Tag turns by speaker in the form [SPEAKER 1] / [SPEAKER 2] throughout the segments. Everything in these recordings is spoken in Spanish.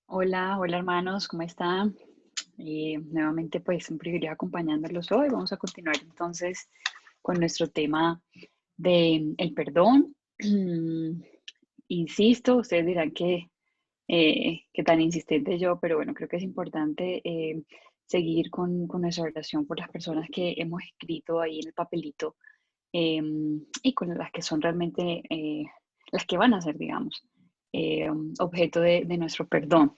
[SPEAKER 1] Hola, hola hermanos, ¿cómo están? Nuevamente pues un privilegio acompañándolos hoy. Vamos a continuar entonces con nuestro tema de el perdón. Insisto, ustedes dirán que tan insistente yo, pero bueno, creo que es importante seguir con nuestra oración por las personas que hemos escrito ahí en el papelito y con las que son realmente las que van a ser, digamos, objeto de nuestro perdón.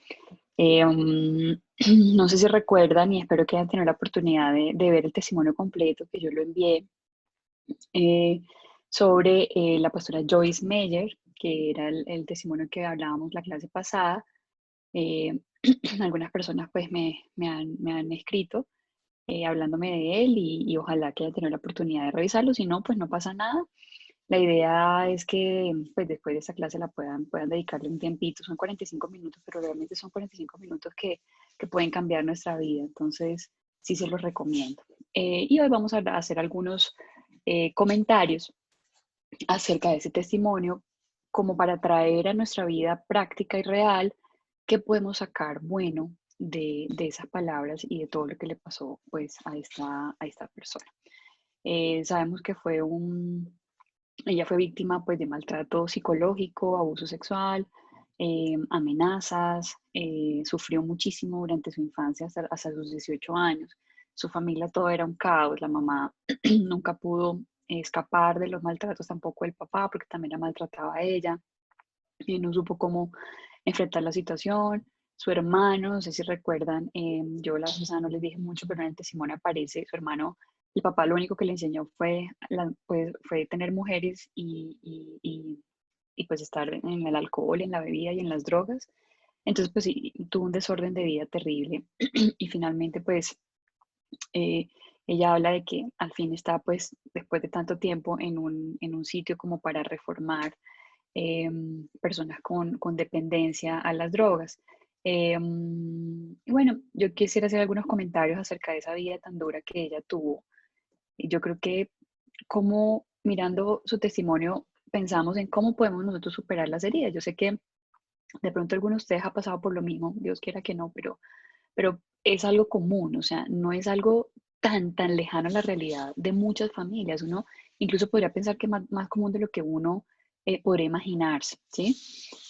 [SPEAKER 1] No sé si recuerdan y espero que hayan tenido la oportunidad de ver el testimonio completo que yo lo envié eh, sobre la pastora Joyce Meyer, que era el testimonio que hablábamos la clase pasada. Eh, Algunas personas pues me han escrito hablándome de él y ojalá que haya tenido la oportunidad de revisarlo. Si no, pues no pasa nada. La idea es que pues después de esa clase la puedan dedicarle un tiempito. Son 45 minutos, pero realmente son 45 minutos que pueden cambiar nuestra vida. Entonces, sí se los recomiendo. Y hoy vamos a hacer algunos comentarios acerca de ese testimonio como para traer a nuestra vida práctica y real qué podemos sacar bueno de esas palabras y de todo lo que le pasó pues a esta persona. Sabemos que ella fue víctima pues de maltrato psicológico, abuso sexual, amenazas, sufrió muchísimo durante su infancia hasta sus 18 años. Su familia todo era un caos, la mamá nunca pudo escapar de los maltratos, tampoco el papá, porque también la maltrataba a ella, y no supo cómo enfrentar la situación. Su hermano, no sé si recuerdan, yo la Susana no les dije mucho, pero en el testimonio aparece su hermano. El papá lo único que le enseñó fue tener mujeres y pues estar en el alcohol, en la bebida y en las drogas. Entonces, pues sí, tuvo un desorden de vida terrible. Y finalmente, pues, eh, ella habla de que al fin está, pues, después de tanto tiempo en un sitio como para reformar personas con dependencia a las drogas. Y bueno, yo quisiera hacer algunos comentarios acerca de esa vida tan dura que ella tuvo. Y yo creo que como mirando su testimonio, pensamos en cómo podemos nosotros superar las heridas. Yo sé que de pronto alguno de ustedes ha pasado por lo mismo, Dios quiera que no, pero es algo común, o sea, no es algo tan lejano a la realidad de muchas familias. Uno incluso podría pensar que es más común de lo que uno podría imaginarse, ¿sí?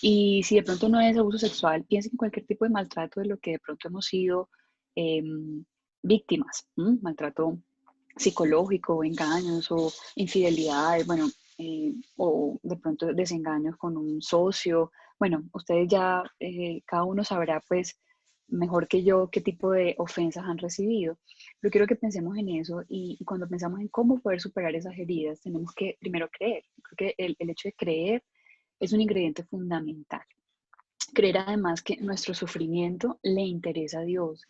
[SPEAKER 1] Y si de pronto no es abuso sexual, piensen en cualquier tipo de maltrato de lo que de pronto hemos sido eh, víctimas, maltrato psicológico, engaños o infidelidades, bueno, o de pronto desengaños con un socio. Bueno, ustedes ya, cada uno sabrá pues mejor que yo qué tipo de ofensas han recibido. Pero quiero que pensemos en eso y cuando pensamos en cómo poder superar esas heridas, tenemos que primero creer. Creo que el hecho de creer es un ingrediente fundamental. Creer además que nuestro sufrimiento le interesa a Dios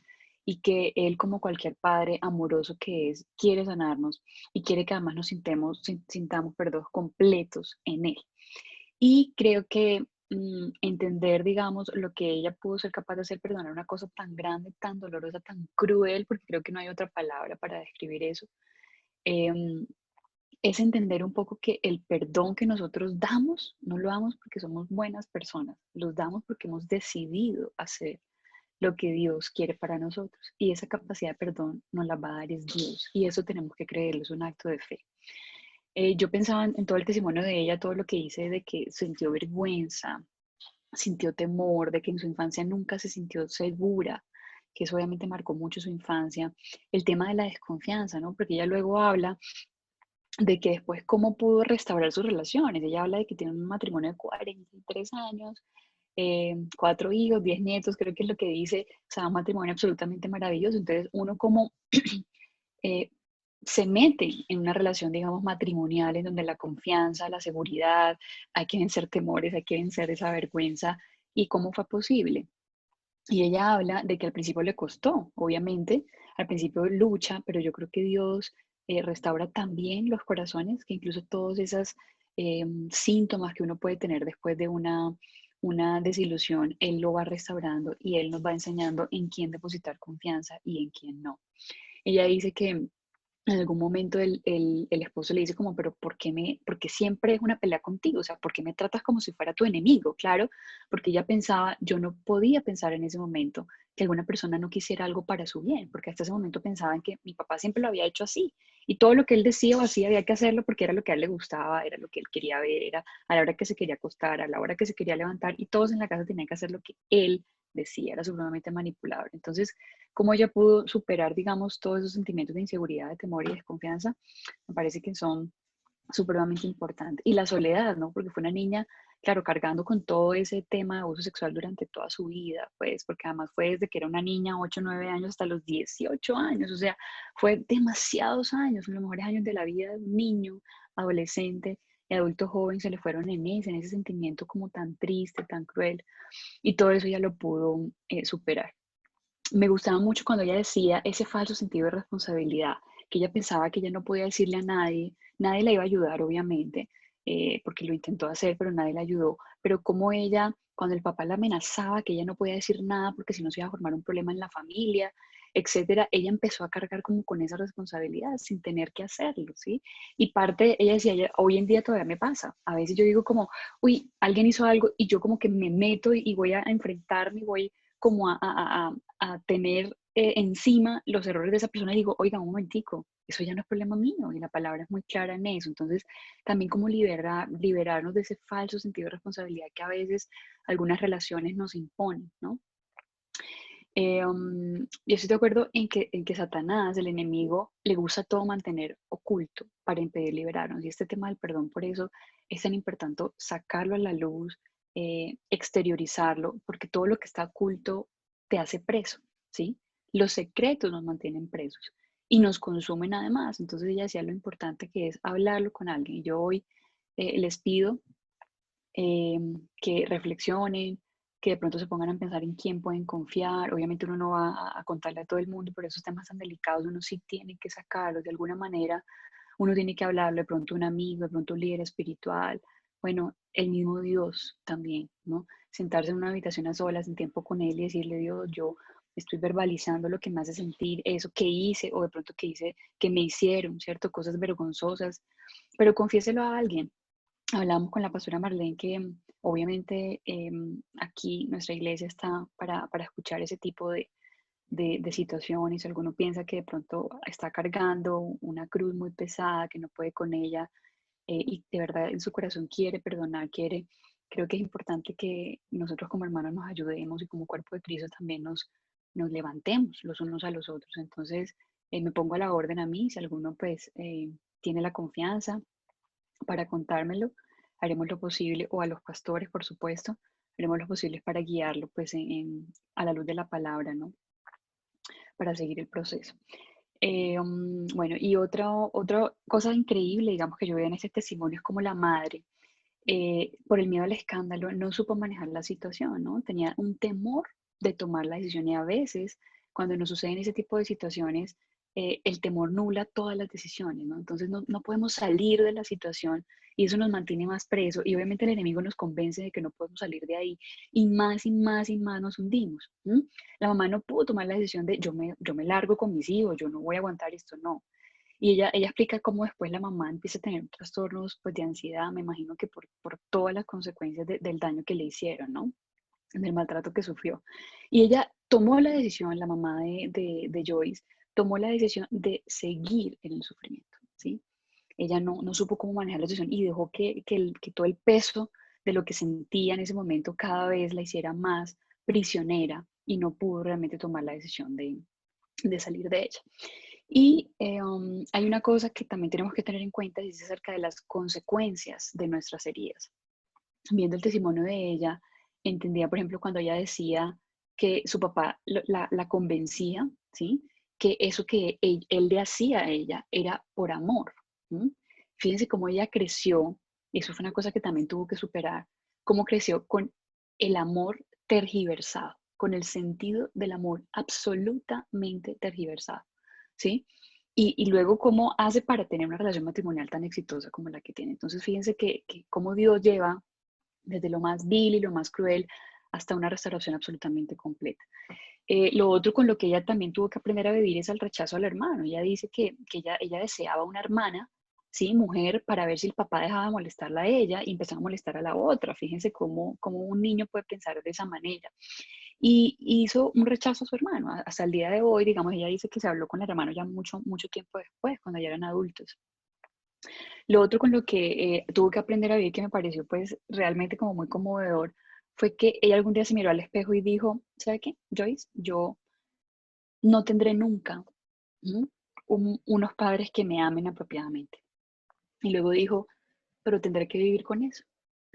[SPEAKER 1] y que Él, como cualquier padre amoroso que es, quiere sanarnos y quiere que además nos sintamos, perdón, completos en Él. Y creo que entender, digamos, lo que ella pudo ser capaz de hacer, perdonar una cosa tan grande, tan dolorosa, tan cruel, porque creo que no hay otra palabra para describir eso, em, es entender un poco que el perdón que nosotros damos, no lo damos porque somos buenas personas, los damos porque hemos decidido hacer lo que Dios quiere para nosotros. Y esa capacidad de perdón nos la va a dar es Dios. Y eso tenemos que creerlo, es un acto de fe. Yo pensaba en todo el testimonio de ella, todo lo que dice de que sintió vergüenza, sintió temor, de que en su infancia nunca se sintió segura, que eso obviamente marcó mucho su infancia. El tema de la desconfianza, ¿no? Porque ella luego habla de que después cómo pudo restaurar sus relaciones. Ella habla de que tiene un matrimonio de 43 años, 4 hijos, 10 nietos, creo que es lo que dice, o sea, un matrimonio absolutamente maravilloso. Entonces, uno como eh, se mete en una relación, digamos, matrimonial en donde la confianza, la seguridad, hay que vencer temores, hay que vencer esa vergüenza. ¿Y cómo fue posible? Y ella habla de que al principio le costó, obviamente, al principio lucha, pero yo creo que Dios restaura también los corazones, que incluso todos esos síntomas que uno puede tener después de una desilusión, Él lo va restaurando y Él nos va enseñando en quién depositar confianza y en quién no. Ella dice que en algún momento el esposo le dice como, pero por qué siempre es una pelea contigo? O sea, ¿por qué me tratas como si fuera tu enemigo? Claro, porque ella pensaba, yo no podía pensar en ese momento que alguna persona no quisiera algo para su bien, porque hasta ese momento pensaba en que mi papá siempre lo había hecho así, y todo lo que él decía o hacía había que hacerlo porque era lo que a él le gustaba, era lo que él quería ver, era a la hora que se quería acostar, a la hora que se quería levantar, y todos en la casa tenían que hacer lo que él decía, era supremamente manipulable. Entonces, cómo ella pudo superar, digamos, todos esos sentimientos de inseguridad, de temor y desconfianza, me parece que son supremamente importantes. Y la soledad, ¿no? Porque fue una niña, claro, cargando con todo ese tema de abuso sexual durante toda su vida, pues, porque además fue desde que era una niña, 8 9 años, hasta los 18 años, o sea, fue demasiados años, los mejores años de la vida de un niño, adolescente y adulto joven se le fueron en ese sentimiento como tan triste, tan cruel, y todo eso ya lo pudo superar. Me gustaba mucho cuando ella decía ese falso sentido de responsabilidad, que ella pensaba que ella no podía decirle a nadie, nadie la iba a ayudar, obviamente, porque lo intentó hacer, pero nadie la ayudó. Pero como ella, cuando el papá la amenazaba que ella no podía decir nada porque si no se iba a formar un problema en la familia, etcétera, ella empezó a cargar como con esa responsabilidad sin tener que hacerlo, ¿sí? Y parte, ella decía, hoy en día todavía me pasa. A veces yo digo como, uy, alguien hizo algo y yo como que me meto y voy a enfrentarme y voy como a tener encima los errores de esa persona y digo, oiga, un momentico, eso ya no es problema mío y la palabra es muy clara en eso. Entonces, también como liberarnos de ese falso sentido de responsabilidad que a veces algunas relaciones nos imponen, ¿no? Yo estoy de acuerdo en que Satanás, el enemigo, le gusta todo mantener oculto para impedir liberarnos. Y este tema del perdón, por eso es tan importante sacarlo a la luz, exteriorizarlo, porque todo lo que está oculto te hace preso, ¿sí? Los secretos nos mantienen presos y nos consumen además. Entonces ella decía lo importante que es hablarlo con alguien. Y yo hoy les pido que reflexionen, que de pronto se pongan a pensar en quién pueden confiar. Obviamente uno no va a contarle a todo el mundo, pero esos temas tan delicados uno sí tiene que sacarlos de alguna manera. Uno tiene que hablarle de pronto a un amigo, de pronto un líder espiritual, bueno, el mismo Dios también, ¿no? Sentarse en una habitación a solas, en tiempo con Él y decirle, Dios, yo estoy verbalizando lo que me hace sentir, eso que hice o de pronto que hice, que me hicieron, ¿cierto? Cosas vergonzosas, pero confiéselo a alguien. Hablamos con la pastora Marlene que obviamente aquí nuestra iglesia está para escuchar ese tipo de situaciones. Alguno piensa que de pronto está cargando una cruz muy pesada, que no puede con ella y de verdad en su corazón quiere perdonar, quiere. Creo que es importante que nosotros como hermanos nos ayudemos y como cuerpo de Cristo también nos levantemos los unos a los otros. Entonces me pongo a la orden a mí, si alguno pues tiene la confianza para contármelo, haremos lo posible, o a los pastores, por supuesto, haremos lo posible para guiarlo pues a la luz de la palabra, ¿no? Para seguir el proceso. Bueno, y otra cosa increíble, digamos, que yo veo en este testimonio es como la madre, por el miedo al escándalo, no supo manejar la situación, ¿no? Tenía un temor de tomar la decisión y a veces cuando nos suceden ese tipo de situaciones, el temor nubla todas las decisiones, ¿no? Entonces no podemos salir de la situación y eso nos mantiene más presos y obviamente el enemigo nos convence de que no podemos salir de ahí y más y más y más nos hundimos. ¿M? La mamá no pudo tomar la decisión de yo me largo con mis hijos, yo no voy a aguantar esto, no. Y ella explica cómo después la mamá empieza a tener trastornos pues, de ansiedad, me imagino que por todas las consecuencias del daño que le hicieron, ¿no? Del maltrato que sufrió. Y ella tomó la decisión, la mamá de Joyce, tomó la decisión de seguir en el sufrimiento, ¿sí? Ella no supo cómo manejar la situación y dejó que todo el peso de lo que sentía en ese momento cada vez la hiciera más prisionera y no pudo realmente tomar la decisión de salir de ella. Y hay una cosa que también tenemos que tener en cuenta y es acerca de las consecuencias de nuestras heridas. Viendo el testimonio de ella, entendía, por ejemplo, cuando ella decía que su papá la convencía, ¿sí? Que eso que él le hacía a ella era por amor. ¿M? Fíjense cómo ella creció, y eso fue una cosa que también tuvo que superar, cómo creció con el amor tergiversado, con el sentido del amor absolutamente tergiversado, ¿sí? Y luego cómo hace para tener una relación matrimonial tan exitosa como la que tiene. Entonces, fíjense que cómo Dios lleva desde lo más vil y lo más cruel hasta una restauración absolutamente completa. Lo otro con lo que ella también tuvo que aprender a vivir es el rechazo al hermano. Ella dice que ella deseaba una hermana, ¿sí? Mujer, para ver si el papá dejaba de molestarla a ella y empezaba a molestar a la otra. Fíjense cómo un niño puede pensar de esa manera. Y hizo un rechazo a su hermano. Hasta el día de hoy, digamos, ella dice que se habló con el hermano ya mucho, mucho tiempo después, cuando ya eran adultos. Lo otro con lo que tuvo que aprender a vivir, que me pareció pues realmente como muy conmovedor, fue que ella algún día se miró al espejo y dijo, ¿sabe qué, Joyce? Yo no tendré nunca unos padres que me amen apropiadamente. Y luego dijo, pero tendré que vivir con eso.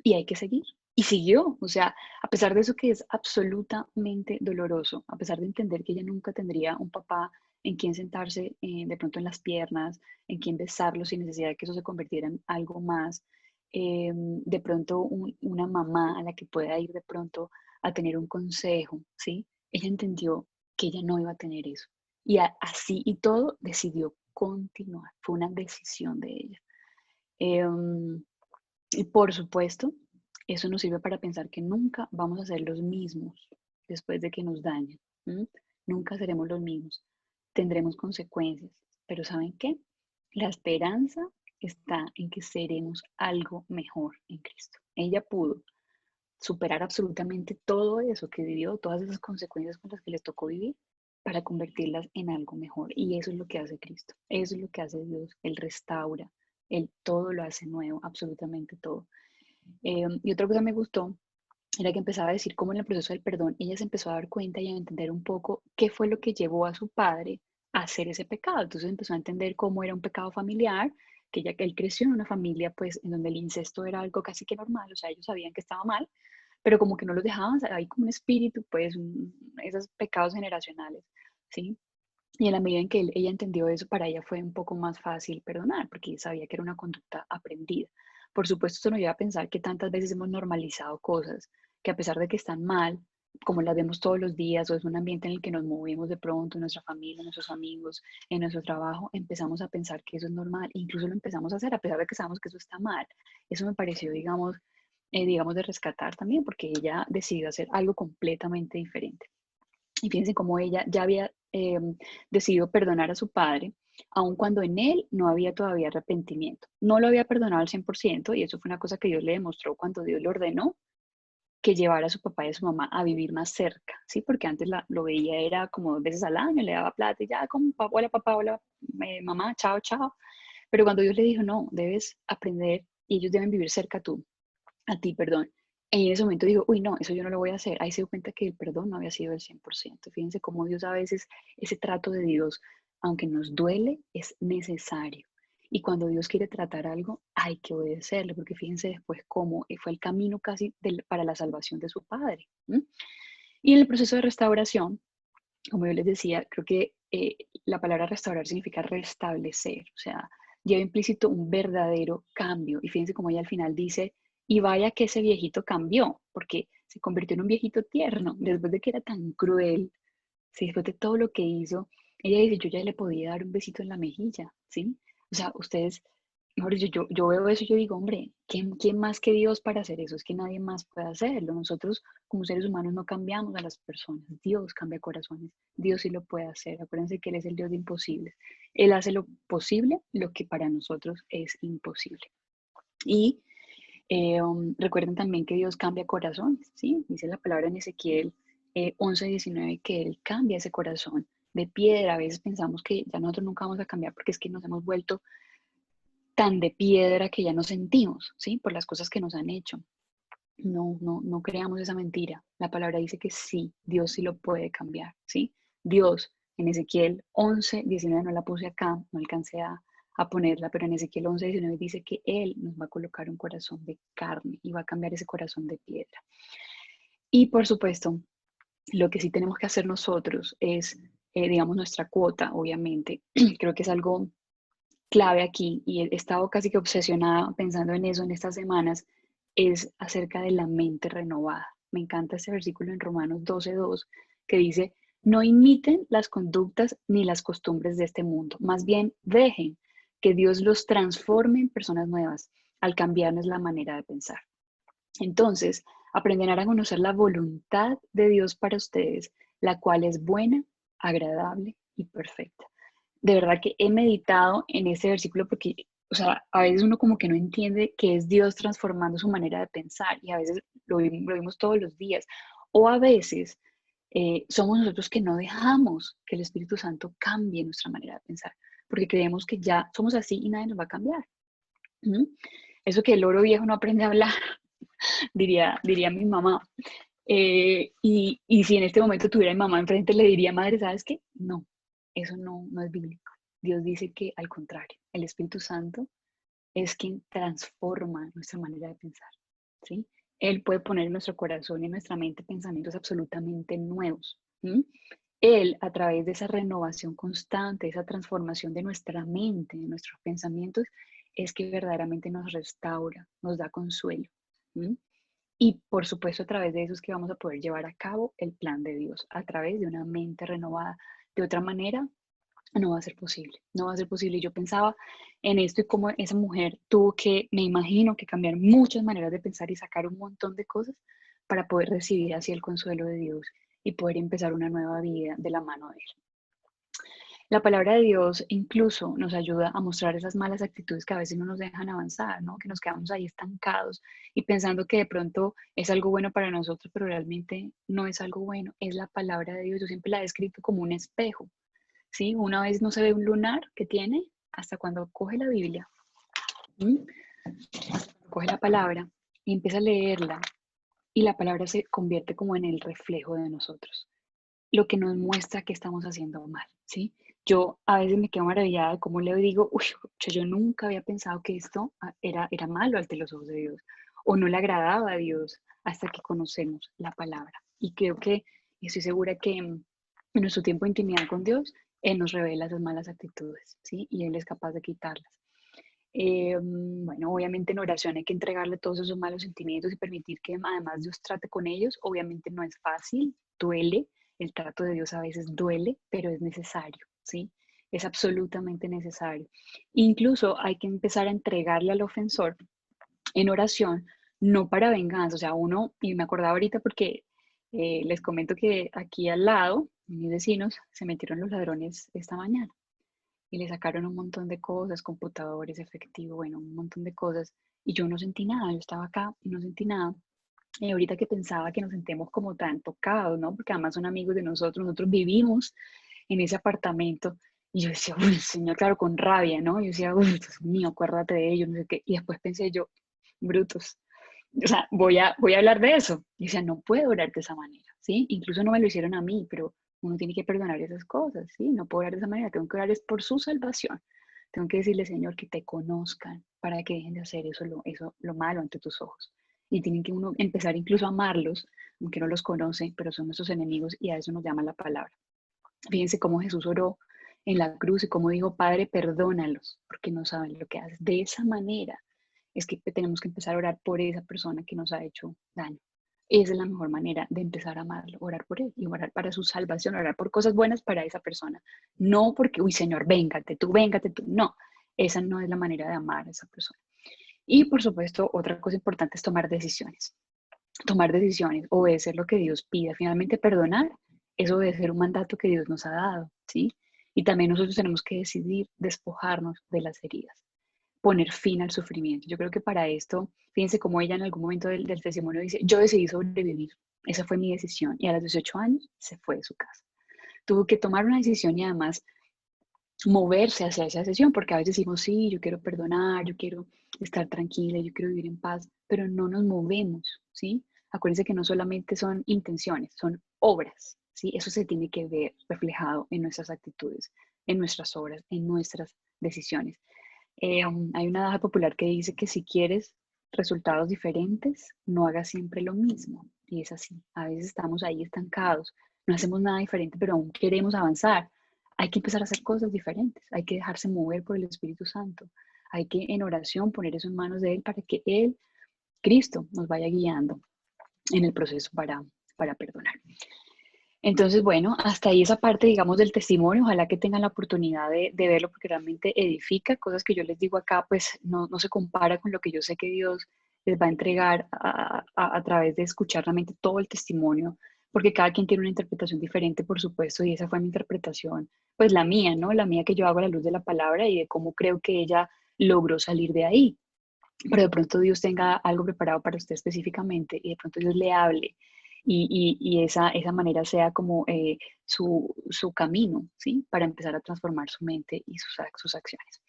[SPEAKER 1] Y hay que seguir. Y siguió, o sea, a pesar de eso que es absolutamente doloroso, a pesar de entender que ella nunca tendría un papá en quien sentarse de pronto en las piernas, en quien besarlo sin necesidad de que eso se convirtiera en algo más, de pronto una mamá a la que pueda ir de pronto a tener un consejo, ¿sí? Ella entendió que ella no iba a tener eso. Y así y todo decidió continuar. Fue una decisión de ella. Em, y por supuesto, eso nos sirve para pensar que nunca vamos a ser los mismos después de que nos dañen. ¿M? Nunca seremos los mismos. Tendremos consecuencias. Pero ¿saben qué? La esperanza está en que seremos algo mejor en Cristo. Ella pudo superar absolutamente todo eso que vivió, todas esas consecuencias con las que les tocó vivir, para convertirlas en algo mejor. Y eso es lo que hace Cristo. Eso es lo que hace Dios. Él restaura. Él todo lo hace nuevo, absolutamente todo. Y otra cosa que me gustó era que empezaba a decir cómo en el proceso del perdón ella se empezó a dar cuenta y a entender un poco qué fue lo que llevó a su padre a hacer ese pecado. Entonces empezó a entender cómo era un pecado familiar, que él creció en una familia pues en donde el incesto era algo casi que normal, o sea, ellos sabían que estaba mal, pero como que no los dejaban, hay como un espíritu, pues esos pecados generacionales, ¿sí? Y en la medida en que ella entendió eso, para ella fue un poco más fácil perdonar, porque sabía que era una conducta aprendida. Por supuesto, esto nos lleva a pensar que tantas veces hemos normalizado cosas que a pesar de que están mal, como las vemos todos los días, o es un ambiente en el que nos movemos de pronto, en nuestra familia, en nuestros amigos, en nuestro trabajo, empezamos a pensar que eso es normal, e incluso lo empezamos a hacer a pesar de que sabemos que eso está mal. Eso me pareció, digamos, de rescatar también, porque ella decidió hacer algo completamente diferente. Y fíjense cómo ella ya había decidido perdonar a su padre, aun cuando en él no había todavía arrepentimiento. No lo había perdonado al 100%, y eso fue una cosa que Dios le demostró cuando Dios le ordenó que llevara a su papá y a su mamá a vivir más cerca, ¿sí? Porque antes lo veía, era como 2 veces al año, le daba plata y ya, como papá, hola, mamá, chao, chao. Pero cuando Dios le dijo, no, debes aprender y ellos deben vivir cerca a ti, perdón. En ese momento digo, uy, no, eso yo no lo voy a hacer. Ahí se dio cuenta que el perdón no había sido el 100%. Fíjense cómo Dios a veces, ese trato de Dios, aunque nos duele, es necesario. Y cuando Dios quiere tratar algo, hay que obedecerle, porque fíjense después cómo fue el camino casi para la salvación de su padre. ¿M? Y en el proceso de restauración, como yo les decía, creo que la palabra restaurar significa restablecer, o sea, lleva implícito un verdadero cambio. Y fíjense cómo ella al final dice, y vaya que ese viejito cambió, porque se convirtió en un viejito tierno, después de que era tan cruel, ¿sí? Después de todo lo que hizo, ella dice, yo ya le podía dar un besito en la mejilla, ¿sí? O sea, ustedes, mejor dicho, yo veo eso y yo digo, hombre, ¿quién más que Dios para hacer eso? Es que nadie más puede hacerlo. Nosotros como seres humanos no cambiamos a las personas, Dios cambia corazones, Dios sí lo puede hacer. Acuérdense que Él es el Dios de imposibles. Él hace lo posible, lo que para nosotros es imposible. Y recuerden también que Dios cambia corazones, ¿sí? Dice la palabra en Ezequiel 11:19 que Él cambia ese corazón de piedra. A veces pensamos que ya nosotros nunca vamos a cambiar porque es que nos hemos vuelto tan de piedra que ya no sentimos, ¿sí? Por las cosas que nos han hecho. No creamos esa mentira. La palabra dice que sí, Dios sí lo puede cambiar, ¿sí? Dios, en Ezequiel 11:19, no la puse acá, no alcancé a ponerla, pero en Ezequiel 11:19 dice que Él nos va a colocar un corazón de carne y va a cambiar ese corazón de piedra. Y por supuesto, lo que sí tenemos que hacer nosotros es, digamos, nuestra cuota, obviamente. Creo que es algo clave aquí, y he estado casi que obsesionada pensando en eso en estas semanas, es acerca de la mente renovada. Me encanta este versículo en Romanos 12:2 que dice, no imiten las conductas ni las costumbres de este mundo, más bien dejen que Dios los transforme en personas nuevas al cambiarnos la manera de pensar. Entonces, Aprenderán a conocer la voluntad de Dios para ustedes, la cual es buena, agradable y perfecta. De verdad que he meditado en este versículo porque, o sea, a veces uno como que no entiende que es Dios transformando su manera de pensar y a veces lo vimos todos los días. O a veces somos nosotros que no dejamos que el Espíritu Santo cambie nuestra manera de pensar, porque creemos que ya somos así y nadie nos va a cambiar. ¿Mm? Eso que el loro viejo no aprende a hablar, diría mi mamá. Y si en este momento tuviera mi mamá enfrente, le diría, madre, ¿sabes qué? No, eso no es bíblico. Dios dice que al contrario, el Espíritu Santo es quien transforma nuestra manera de pensar, ¿sí? Él puede poner en nuestro corazón y en nuestra mente pensamientos absolutamente nuevos. ¿Sí? Él, a través de esa renovación constante, esa transformación de nuestra mente, de nuestros pensamientos, es que verdaderamente nos restaura, nos da consuelo. ¿Sí? Y por supuesto a través de eso es que vamos a poder llevar a cabo el plan de Dios, a través de una mente renovada. De otra manera, no va a ser posible, no va a ser posible. Yo pensaba en esto y cómo esa mujer tuvo que, me imagino, que cambiar muchas maneras de pensar y sacar un montón de cosas para poder recibir así el consuelo de Dios y poder empezar una nueva vida de la mano de Él. La palabra de Dios incluso nos ayuda a mostrar esas malas actitudes que a veces no nos dejan avanzar, ¿no? Que nos quedamos ahí estancados y pensando que de pronto es algo bueno para nosotros, pero realmente no es algo bueno. Es la palabra de Dios. Yo siempre la he descrito como un espejo, ¿sí? Una vez no se ve un lunar que tiene hasta cuando coge la Biblia, ¿sí? Coge la palabra y empieza a leerla y la palabra se convierte como en el reflejo de nosotros, lo que nos muestra que estamos haciendo mal, ¿sí? Yo a veces me quedo maravillada de cómo leo y digo, uy, yo nunca había pensado que esto era malo ante los ojos de Dios o no le agradaba a Dios hasta que conocemos la palabra. Y creo que, y estoy segura que en nuestro tiempo de intimidad con Dios, Él nos revela esas malas actitudes, ¿sí? Y Él es capaz de quitarlas. Bueno, obviamente en oración hay que entregarle todos esos malos sentimientos y permitir que además Dios trate con ellos. Obviamente no es fácil, duele, el trato de Dios a veces duele, pero es necesario, ¿sí? Es absolutamente necesario. Incluso hay que empezar a entregarle al ofensor en oración, no para venganza, o sea, uno, y me acordaba ahorita porque les comento que aquí al lado, mis vecinos, se metieron los ladrones esta mañana y le sacaron un montón de cosas, computadores, efectivo, bueno, un montón de cosas. Y yo no sentí nada, yo estaba acá y no sentí nada. Y ahorita que pensaba que nos sentemos como tan tocados, ¿no? Porque además son amigos de nosotros vivimos en ese apartamento. Y yo decía, uy, señor, claro, con rabia, ¿no? Yo decía, uy, Dios mío, acuérdate de ellos, no sé qué. Y después pensé yo, brutos. O sea, voy a hablar de eso. Y decía, no puedo orar de esa manera, ¿sí? Incluso no me lo hicieron a mí, pero uno tiene que perdonar esas cosas, ¿sí? No puedo orar de esa manera, tengo que orar es por su salvación. Tengo que decirle, Señor, que te conozcan para que dejen de hacer lo malo ante tus ojos. Y tienen que uno empezar incluso a amarlos, aunque no los conoce, pero son nuestros enemigos y a eso nos llama la palabra. Fíjense cómo Jesús oró en la cruz y cómo dijo, Padre, perdónalos, porque no saben lo que hacen. De esa manera es que tenemos que empezar a orar por esa persona que nos ha hecho daño. Esa es la mejor manera de empezar a amarlo, orar por él y orar para su salvación, orar por cosas buenas para esa persona. No porque, uy, Señor, véngate tú. No, esa no es la manera de amar a esa persona. Y por supuesto, otra cosa importante es tomar decisiones. Tomar decisiones, obedecer lo que Dios pide. Finalmente, perdonar es obedecer un mandato que Dios nos ha dado, ¿sí? Y también nosotros tenemos que decidir despojarnos de las heridas, poner fin al sufrimiento. Yo creo que para esto, fíjense cómo ella en algún momento del testimonio dice, yo decidí sobrevivir, esa fue mi decisión, y a los 18 años se fue de su casa. Tuvo que tomar una decisión y además moverse hacia esa decisión, porque a veces decimos, sí, yo quiero perdonar, yo quiero estar tranquila, yo quiero vivir en paz, pero no nos movemos, ¿sí? Acuérdense que no solamente son intenciones, son obras, ¿sí? Eso se tiene que ver reflejado en nuestras actitudes, en nuestras obras, en nuestras decisiones. Hay una adagio popular que dice que si quieres resultados diferentes, no hagas siempre lo mismo. Y es así. A veces estamos ahí estancados, no hacemos nada diferente, pero aún queremos avanzar. Hay que empezar a hacer cosas diferentes. Hay que dejarse mover por el Espíritu Santo. Hay que en oración poner eso en manos de Él para que Él, Cristo, nos vaya guiando en el proceso para perdonar. Entonces, bueno, hasta ahí esa parte, digamos, del testimonio. Ojalá que tengan la oportunidad de verlo porque realmente edifica. Cosas que yo les digo acá, pues no se compara con lo que yo sé que Dios les va a entregar a través de escuchar realmente todo el testimonio, porque cada quien tiene una interpretación diferente, por supuesto, y esa fue mi interpretación, pues la mía, ¿no? La mía que yo hago a la luz de la palabra y de cómo creo que ella logró salir de ahí. Pero de pronto Dios tenga algo preparado para usted específicamente y de pronto Dios le hable y esa manera sea como su camino, ¿sí? Para empezar a transformar su mente y sus acciones.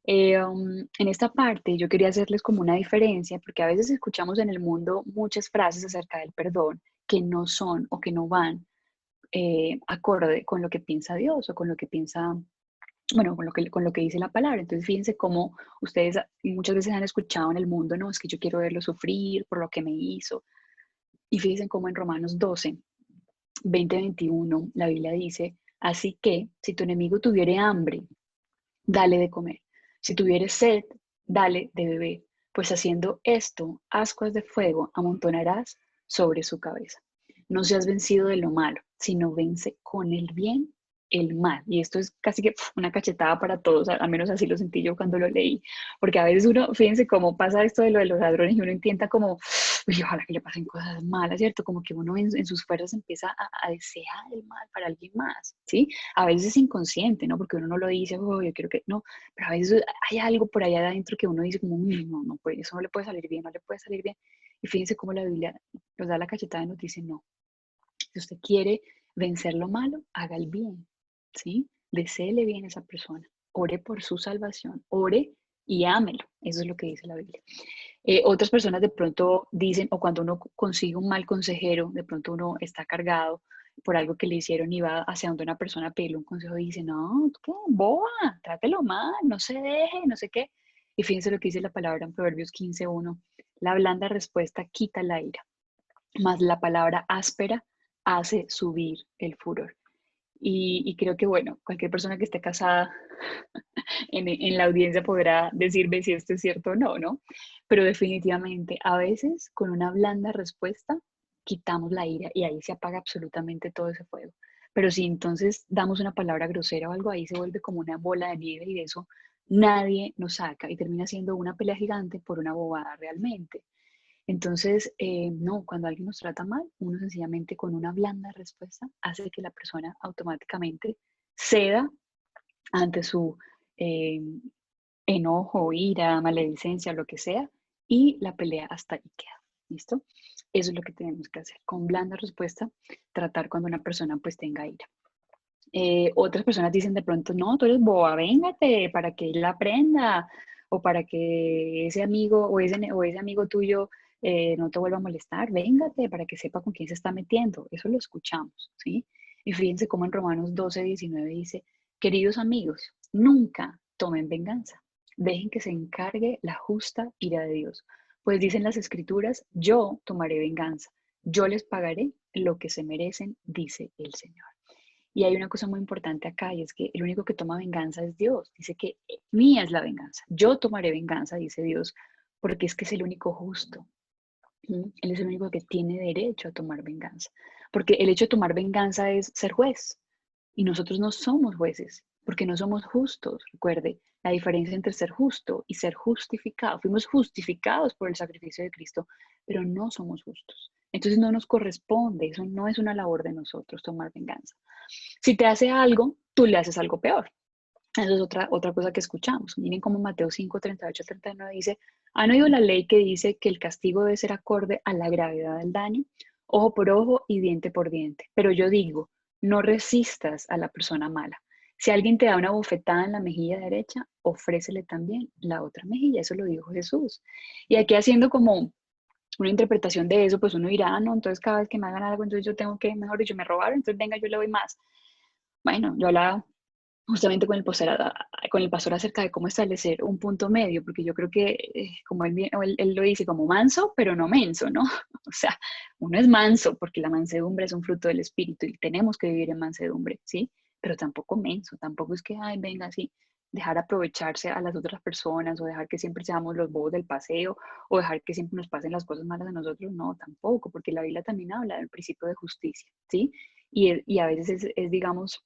[SPEAKER 1] En esta parte yo quería hacerles como una diferencia, porque a veces escuchamos en el mundo muchas frases acerca del perdón que no son o que no van acorde con lo que piensa Dios o con lo que piensa, bueno, con lo que dice la palabra. Entonces, fíjense cómo ustedes muchas veces han escuchado en el mundo, no, es que yo quiero verlo sufrir por lo que me hizo. Y fíjense cómo en Romanos 12, 20-21, la Biblia dice, así que si tu enemigo tuviere hambre, dale de comer. Si tuviere sed, dale de beber. Pues haciendo esto, ascuas de fuego amontonarás sobre su cabeza. No seas vencido de lo malo, sino vence con el bien el mal. Y esto es casi que una cachetada para todos, al menos así lo sentí yo cuando lo leí. Porque a veces uno, fíjense cómo pasa esto de lo de los ladrones y uno intenta como, uy, ojalá que le pasen cosas malas, ¿cierto? Como que uno en sus fuerzas empieza a desear el mal para alguien más, ¿sí? A veces es inconsciente, ¿no? Porque uno no lo dice, oh, yo quiero que, no, pero a veces hay algo por allá adentro que uno dice como, no, no puede, eso no le puede salir bien, no le puede salir bien. Y fíjense cómo la Biblia nos da la cachetada y nos dice, no, si usted quiere vencer lo malo, haga el bien, ¿sí? Deséele bien a esa persona, ore por su salvación, ore y ámelo. Eso es lo que dice la Biblia. Otras personas de pronto dicen, o cuando uno consigue un mal consejero, de pronto uno está cargado por algo que le hicieron y va hacia donde una persona a pedirle un consejo y dice, no, ¿qué? Boba, trátelo mal, no se deje, no sé qué. Y fíjense lo que dice la palabra en Proverbios 15:1, la blanda respuesta quita la ira, mas la palabra áspera hace subir el furor. Y creo que, bueno, cualquier persona que esté casada en la audiencia podrá decirme si esto es cierto o no, ¿no? Pero definitivamente, a veces con una blanda respuesta quitamos la ira y ahí se apaga absolutamente todo ese fuego. Pero si entonces damos una palabra grosera o algo, ahí se vuelve como una bola de nieve y de eso nadie nos saca y termina siendo una pelea gigante por una bobada realmente. Entonces, no, cuando alguien nos trata mal, uno sencillamente con una blanda respuesta hace que la persona automáticamente ceda ante su eh, enojo, ira, maledicencia, lo que sea, y la pelea hasta ahí queda. ¿Listo? Eso es lo que tenemos que hacer. Con blanda respuesta, tratar cuando una persona pues tenga ira. Otras personas dicen de pronto, no, tú eres boba, véngate para que él aprenda o para que ese amigo o ese amigo tuyo no te vuelva a molestar, véngate para que sepa con quién se está metiendo. Eso lo escuchamos, ¿sí? Y fíjense cómo en Romanos 12:19 dice, queridos amigos, nunca tomen venganza, dejen que se encargue la justa ira de Dios. Pues dicen las escrituras, yo tomaré venganza, yo les pagaré lo que se merecen, dice el Señor. Y hay una cosa muy importante acá y es que el único que toma venganza es Dios. Dice que mía es la venganza. Yo tomaré venganza, dice Dios, porque es que es el único justo. ¿Sí? Él es el único que tiene derecho a tomar venganza. Porque el hecho de tomar venganza es ser juez. Y nosotros no somos jueces, porque no somos justos. Recuerde la diferencia entre ser justo y ser justificado. Fuimos justificados por el sacrificio de Cristo, pero no somos justos. Entonces no nos corresponde, eso no es una labor de nosotros tomar venganza. Si te hace algo, tú le haces algo peor. Eso es otra cosa que escuchamos. Miren cómo Mateo 5:38-39 dice, ¿han oído la ley que dice que el castigo debe ser acorde a la gravedad del daño? Ojo por ojo y diente por diente. Pero yo digo, no resistas a la persona mala. Si alguien te da una bofetada en la mejilla derecha, ofrécele también la otra mejilla. Eso lo dijo Jesús. Y aquí haciendo como una interpretación de eso, pues uno dirá, no, entonces cada vez que me hagan algo, entonces yo tengo que, mejor dicho, me robaron, entonces venga, yo le doy más. Bueno, yo hablaba justamente con el pastor acerca de cómo establecer un punto medio, porque yo creo que, como él lo dice, como manso, pero no menso, ¿no? O sea, uno es manso porque la mansedumbre es un fruto del espíritu y tenemos que vivir en mansedumbre, ¿sí? Pero tampoco menso, tampoco es que, ay, venga, así, dejar aprovecharse a las otras personas o dejar que siempre seamos los bobos del paseo o dejar que siempre nos pasen las cosas malas a nosotros, no, tampoco, porque la Biblia también habla del principio de justicia, ¿sí? Y a veces digamos,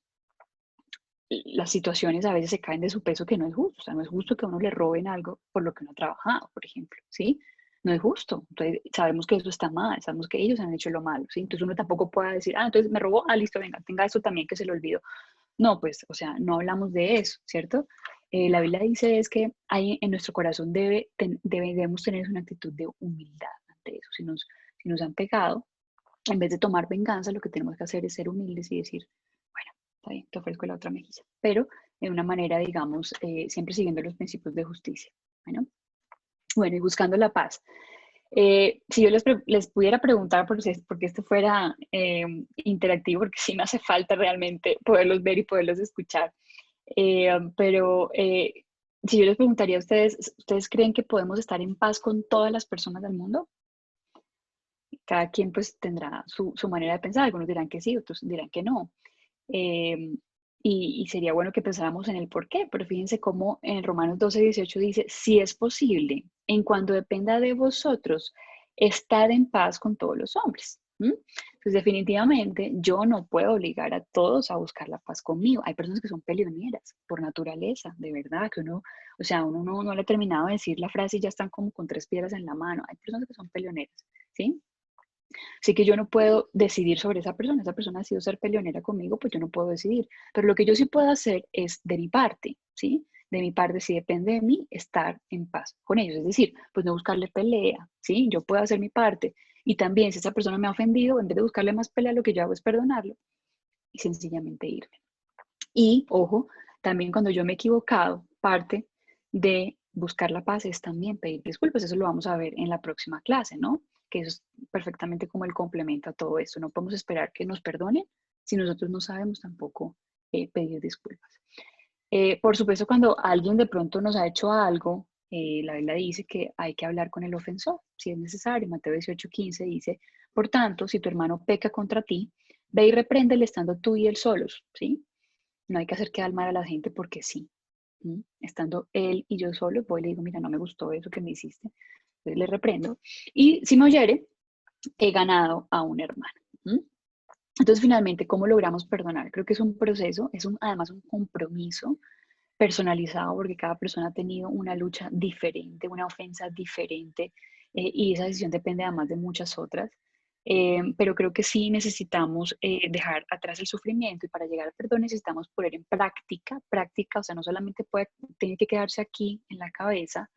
[SPEAKER 1] las situaciones a veces se caen de su peso que no es justo. O sea, no es justo que a uno le roben algo por lo que uno ha trabajado, por ejemplo, ¿sí? no es justo. Entonces, sabemos que eso está mal, sabemos que ellos han hecho lo malo, ¿sí? Entonces uno tampoco puede decir, ah, entonces me robó, ah, listo, venga, tenga eso también que se le olvidó. No, pues, o sea, no hablamos de eso, ¿cierto? La Biblia dice es que hay, en nuestro corazón debemos tener una actitud de humildad ante eso. Si nos han pegado, en vez de tomar venganza, lo que tenemos que hacer es ser humildes y decir, bueno, está bien, te ofrezco la otra mejilla, pero de una manera, digamos, siempre siguiendo los principios de justicia. Bueno, y buscando la paz. Si yo les pudiera preguntar, porque esto fuera interactivo, porque sí me hace falta realmente poderlos ver y poderlos escuchar, pero si yo les preguntaría a ustedes, ¿ustedes creen que podemos estar en paz con todas las personas del mundo? Cada quien pues tendrá su manera de pensar, algunos dirán que sí, otros dirán que no. Eh, y sería bueno que pensáramos en el por qué, pero fíjense cómo en Romanos 12:18 dice, si es posible, en cuanto dependa de vosotros, estar en paz con todos los hombres. Pues definitivamente yo no puedo obligar a todos a buscar la paz conmigo. Hay personas que son peleoneras por naturaleza, de verdad, que uno, o sea, uno no le ha terminado de decir la frase y ya están como con 3 piedras en la mano. Hay personas que son peleoneras, ¿sí? Así que yo no puedo decidir sobre esa persona ha sido ser peleonera conmigo, pues yo no puedo decidir. Pero lo que yo sí puedo hacer es de mi parte, ¿sí? De mi parte, si depende de mí, estar en paz con ellos. Es decir, pues no buscarle pelea, ¿sí? Yo puedo hacer mi parte. Y también, si esa persona me ha ofendido, en vez de buscarle más pelea, lo que yo hago es perdonarlo y sencillamente irme. Y, ojo, también cuando yo me he equivocado, parte de buscar la paz es también pedir disculpas. Eso lo vamos a ver en la próxima clase, ¿no? Que eso es perfectamente como el complemento a todo esto. No podemos esperar que nos perdonen si nosotros no sabemos tampoco pedir disculpas. Por supuesto, cuando alguien de pronto nos ha hecho algo, la Biblia dice que hay que hablar con el ofensor, si es necesario. Mateo 18:15 dice, por tanto, si tu hermano peca contra ti, ve y repréndele estando tú y él solos, ¿sí? No hay que hacer quedar mal a la gente porque sí. Estando él y yo solos, voy y le digo, mira, no me gustó eso que me hiciste. Entonces le reprendo. Y si me oyere, he ganado a un hermano. Entonces, finalmente, ¿cómo logramos perdonar? Creo que es un proceso, además un compromiso personalizado porque cada persona ha tenido una lucha diferente, una ofensa diferente y esa decisión depende además de muchas otras. Pero creo que sí necesitamos dejar atrás el sufrimiento y para llegar al perdón necesitamos poner en práctica, o sea, no solamente tiene que quedarse aquí en la cabeza,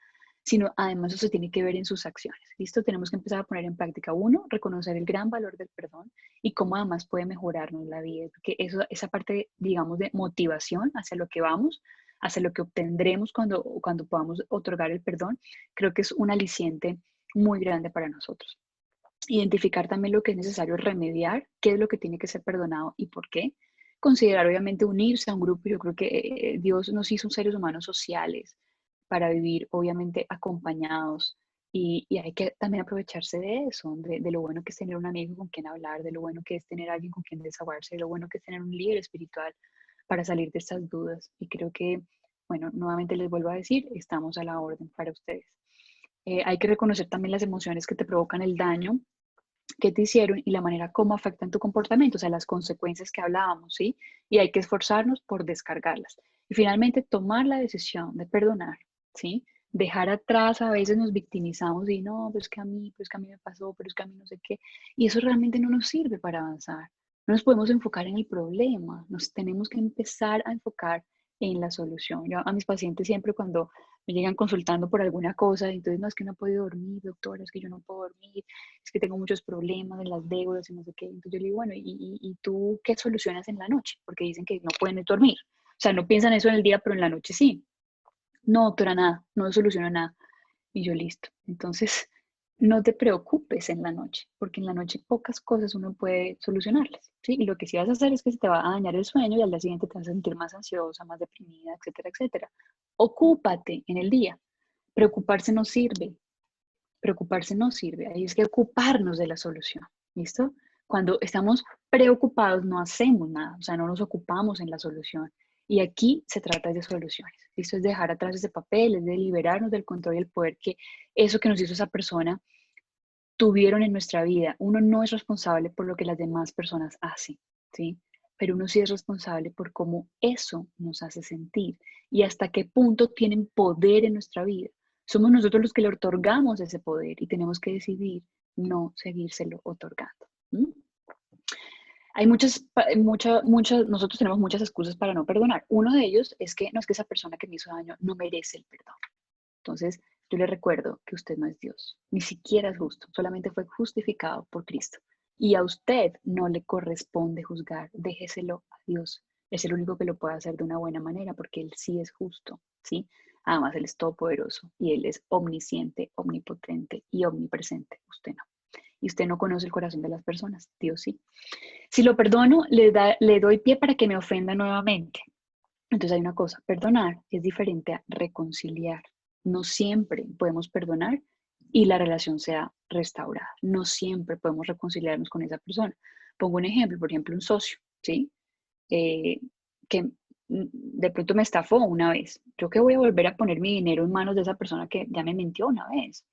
[SPEAKER 1] sino además eso se tiene que ver en sus acciones. ¿Listo? Tenemos que empezar a poner en práctica, uno, reconocer el gran valor del perdón y cómo además puede mejorarnos la vida, porque esa parte, digamos, de motivación hacia lo que vamos, hacia lo que obtendremos cuando podamos otorgar el perdón, creo que es un aliciente muy grande para nosotros. Identificar también lo que es necesario remediar, qué es lo que tiene que ser perdonado y por qué. Considerar obviamente unirse a un grupo. Yo creo que Dios nos hizo seres humanos sociales para vivir obviamente acompañados y hay que también aprovecharse de eso, de lo bueno que es tener un amigo con quien hablar, de lo bueno que es tener alguien con quien desahogarse, de lo bueno que es tener un líder espiritual para salir de estas dudas. Y creo que, bueno, nuevamente les vuelvo a decir, estamos a la orden para ustedes. Hay que reconocer también las emociones que te provocan el daño que te hicieron y la manera como afectan tu comportamiento, o sea, las consecuencias que hablábamos, ¿sí? Y hay que esforzarnos por descargarlas. Y finalmente, tomar la decisión de perdonar, ¿sí? Dejar atrás, a veces nos victimizamos y no, pero es que a mí me pasó, pero es que a mí no sé qué. Y eso realmente no nos sirve para avanzar. No nos podemos enfocar en el problema, nos tenemos que empezar a enfocar en la solución. Yo a mis pacientes siempre cuando me llegan consultando por alguna cosa, entonces no es que no he podido dormir, doctora, es que yo no puedo dormir, es que tengo muchos problemas de las deudas y no sé qué. Entonces yo le digo, bueno, ¿y tú qué solucionas en la noche? Porque dicen que no pueden dormir. O sea, no piensan eso en el día, pero en la noche sí. No, doctora, nada, no soluciono nada. Y yo, listo. Entonces, no te preocupes en la noche, porque en la noche pocas cosas uno puede solucionarlas, ¿sí? Y lo que sí vas a hacer es que se te va a dañar el sueño y al día siguiente te vas a sentir más ansiosa, más deprimida, etcétera, etcétera. Ocúpate en el día. Preocuparse no sirve. Preocuparse no sirve, ahí es que ocuparnos de la solución, ¿listo? Cuando estamos preocupados no hacemos nada, o sea, no nos ocupamos en la solución. Y aquí se trata de soluciones, ¿listo? Es dejar atrás ese papel, es de liberarnos del control y el poder que eso que nos hizo esa persona tuvieron en nuestra vida. Uno no es responsable por lo que las demás personas hacen, ¿sí? Pero uno sí es responsable por cómo eso nos hace sentir y hasta qué punto tienen poder en nuestra vida. Somos nosotros los que le otorgamos ese poder y tenemos que decidir no seguírselo otorgando. ¿Mm? Hay nosotros tenemos muchas excusas para no perdonar. Uno de ellos es que no es que esa persona que me hizo daño no merece el perdón. Entonces, yo le recuerdo que usted no es Dios, ni siquiera es justo, solamente fue justificado por Cristo. Y a usted no le corresponde juzgar, déjeselo a Dios. Es el único que lo puede hacer de una buena manera porque Él sí es justo, ¿sí? Además, Él es todopoderoso y Él es omnisciente, omnipotente y omnipresente. Usted no. Y usted no conoce el corazón de las personas, Dios sí. Si lo perdono, le doy pie para que me ofenda nuevamente. Entonces hay una cosa, perdonar es diferente a reconciliar. No siempre podemos perdonar y la relación sea restaurada. No siempre podemos reconciliarnos con esa persona. Pongo un ejemplo, por ejemplo, un socio, ¿sí? Eh, que de pronto me estafó una vez. Yo que voy a volver a poner mi dinero en manos de esa persona que ya me mintió una vez.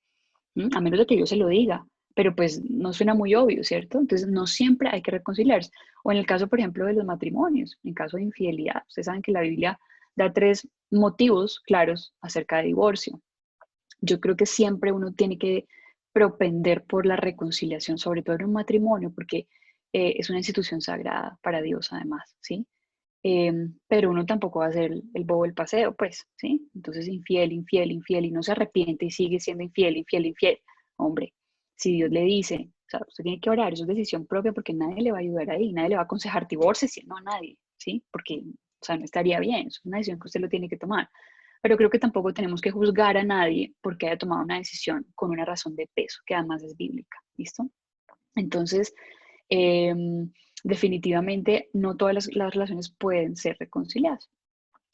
[SPEAKER 1] A menos de que yo se lo diga, pero pues no suena muy obvio, ¿cierto? Entonces no siempre hay que reconciliarse. O en el caso, por ejemplo, de los matrimonios, en caso de infidelidad, ustedes saben que la Biblia da 3 motivos claros acerca de divorcio. Yo creo que siempre uno tiene que propender por la reconciliación, sobre todo en un matrimonio, porque es una institución sagrada para Dios además, ¿sí? Pero uno tampoco va a ser el bobo del paseo, pues, ¿sí? Entonces, infiel, infiel, infiel, y no se arrepiente y sigue siendo infiel, infiel, infiel. Hombre, si Dios le dice, o sea, usted tiene que orar, eso es decisión propia porque nadie le va a ayudar ahí, nadie le va a aconsejar divorciarse, no a nadie, ¿sí? Porque, o sea, no estaría bien, es una decisión que usted lo tiene que tomar. Pero creo que tampoco tenemos que juzgar a nadie porque haya tomado una decisión con una razón de peso, que además es bíblica, ¿listo? Entonces, eh, definitivamente no todas las relaciones pueden ser reconciliadas.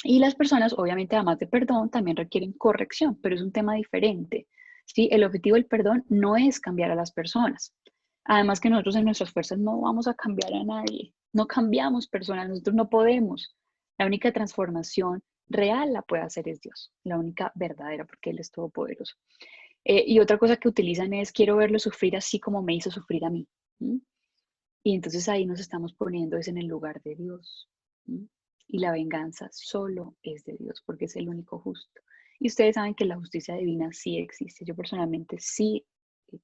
[SPEAKER 1] Y las personas, obviamente, además de perdón, también requieren corrección, pero es un tema diferente. ¿Sí? El objetivo del perdón no es cambiar a las personas. Además que nosotros en nuestras fuerzas no vamos a cambiar a nadie. No cambiamos personas, nosotros no podemos. La única transformación real la puede hacer es Dios, la única verdadera, porque Él es todopoderoso. Y otra cosa que utilizan es, quiero verlo sufrir así como me hizo sufrir a mí. ¿Mm? Y entonces ahí nos estamos poniendo es en el lugar de Dios. ¿Sí? Y la venganza solo es de Dios, porque es el único justo. Y ustedes saben que la justicia divina sí existe. Yo personalmente sí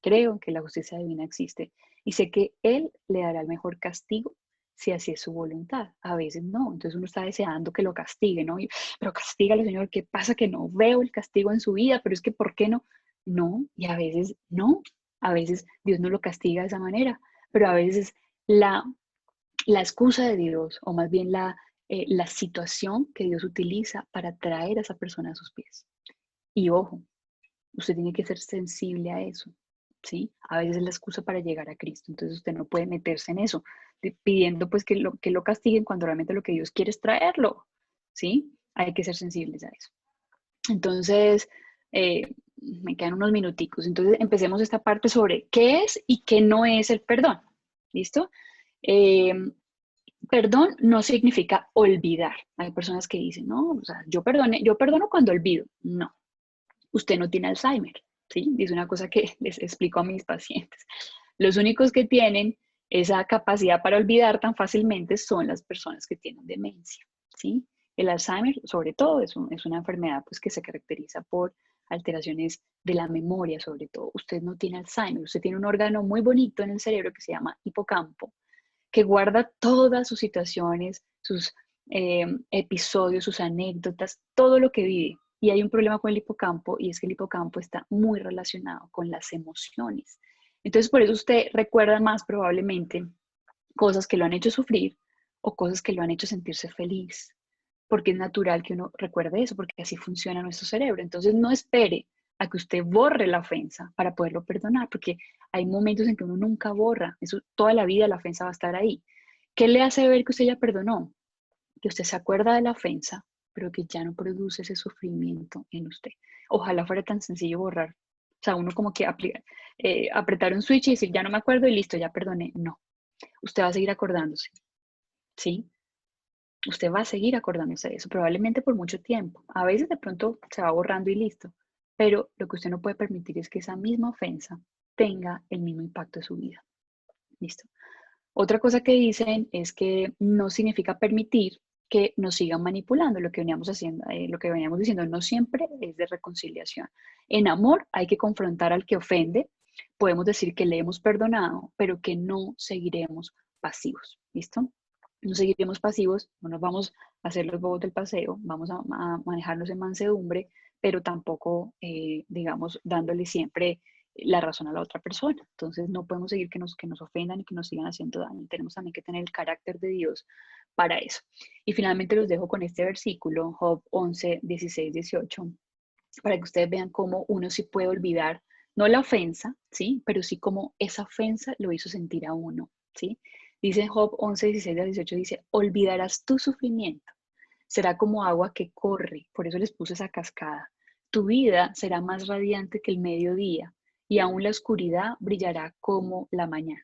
[SPEAKER 1] creo que la justicia divina existe. Y sé que Él le dará el mejor castigo si así es su voluntad. A veces no. Entonces uno está deseando que lo castigue, ¿no? Pero castígalo, Señor. ¿Qué pasa? Que no veo el castigo en su vida, pero es que ¿por qué no? No. Y a veces no. A veces Dios no lo castiga de esa manera. Pero a veces la, la excusa de Dios, o más bien la situación que Dios utiliza para traer a esa persona a sus pies. Y ojo, usted tiene que ser sensible a eso, ¿sí? A veces es la excusa para llegar a Cristo, entonces usted no puede meterse en eso, pidiendo pues que lo castiguen cuando realmente lo que Dios quiere es traerlo, ¿sí? Hay que ser sensibles a eso. Entonces, me quedan unos minuticos, entonces empecemos esta parte sobre qué es y qué no es el perdón, ¿listo? Eh, Perdón no significa olvidar. Hay personas que dicen, no, o sea, yo perdono cuando olvido. No, usted no tiene Alzheimer, ¿sí? Dice una cosa que les explico a mis pacientes. Los únicos que tienen esa capacidad para olvidar tan fácilmente son las personas que tienen demencia, ¿sí? El Alzheimer, sobre todo, es una enfermedad pues, que se caracteriza por alteraciones de la memoria, sobre todo. Usted no tiene Alzheimer, usted tiene un órgano muy bonito en el cerebro que se llama hipocampo, que guarda todas sus situaciones, sus episodios, sus anécdotas, todo lo que vive. Y hay un problema con el hipocampo y es que el hipocampo está muy relacionado con las emociones. Entonces, por eso usted recuerda más probablemente cosas que lo han hecho sufrir o cosas que lo han hecho sentirse feliz, porque es natural que uno recuerde eso, porque así funciona nuestro cerebro. Entonces, no espere a que usted borre la ofensa para poderlo perdonar, porque hay momentos en que uno nunca borra, eso, toda la vida la ofensa va a estar ahí. ¿Qué le hace ver que usted ya perdonó? Que usted se acuerda de la ofensa, pero que ya no produce ese sufrimiento en usted. Ojalá fuera tan sencillo borrar. O sea, uno como que apretar un switch y decir, ya no me acuerdo y listo, ya perdoné. No, usted va a seguir acordándose, ¿sí? Usted va a seguir acordándose de eso, probablemente por mucho tiempo. A veces de pronto se va borrando y listo, pero lo que usted no puede permitir es que esa misma ofensa tenga el mismo impacto en su vida. ¿Listo? Otra cosa que dicen es que no significa permitir que nos sigan manipulando. Lo que veníamos haciendo, lo que veníamos diciendo, no siempre es de reconciliación. En amor hay que confrontar al que ofende. Podemos decir que le hemos perdonado, pero que no seguiremos pasivos. ¿Listo? No seguiremos pasivos, no nos vamos a hacer los bobos del paseo, vamos a manejarnos en mansedumbre, pero tampoco, digamos, dándole siempre la razón a la otra persona. Entonces no podemos seguir que nos ofendan y que nos sigan haciendo daño. Tenemos también que tener el carácter de Dios para eso. Y finalmente los dejo con este versículo, Job 11, 16, 18, para que ustedes vean cómo uno sí puede olvidar, no la ofensa, ¿sí? Pero sí cómo esa ofensa lo hizo sentir a uno, ¿sí? Dice Job 11, 16 a 18, dice, olvidarás tu sufrimiento, será como agua que corre, por eso les puse esa cascada. Tu vida será más radiante que el mediodía y aún la oscuridad brillará como la mañana.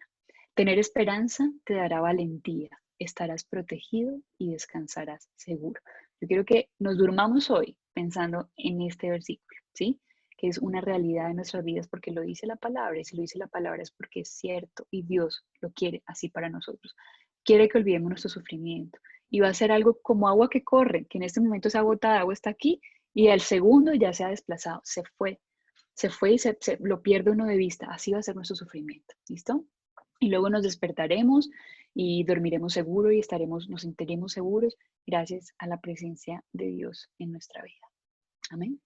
[SPEAKER 1] Tener esperanza te dará valentía, estarás protegido y descansarás seguro. Yo quiero que nos durmamos hoy pensando en este versículo, ¿sí? Que es una realidad de nuestras vidas porque lo dice la palabra, y si lo dice la palabra es porque es cierto y Dios lo quiere así para nosotros. Quiere que olvidemos nuestro sufrimiento y va a ser algo como agua que corre, que en este momento esa gota de agua está aquí y al segundo ya se ha desplazado, se fue y lo pierde uno de vista. Así va a ser nuestro sufrimiento, ¿listo? Y luego nos despertaremos y dormiremos seguro y nos sentiremos seguros gracias a la presencia de Dios en nuestra vida. Amén.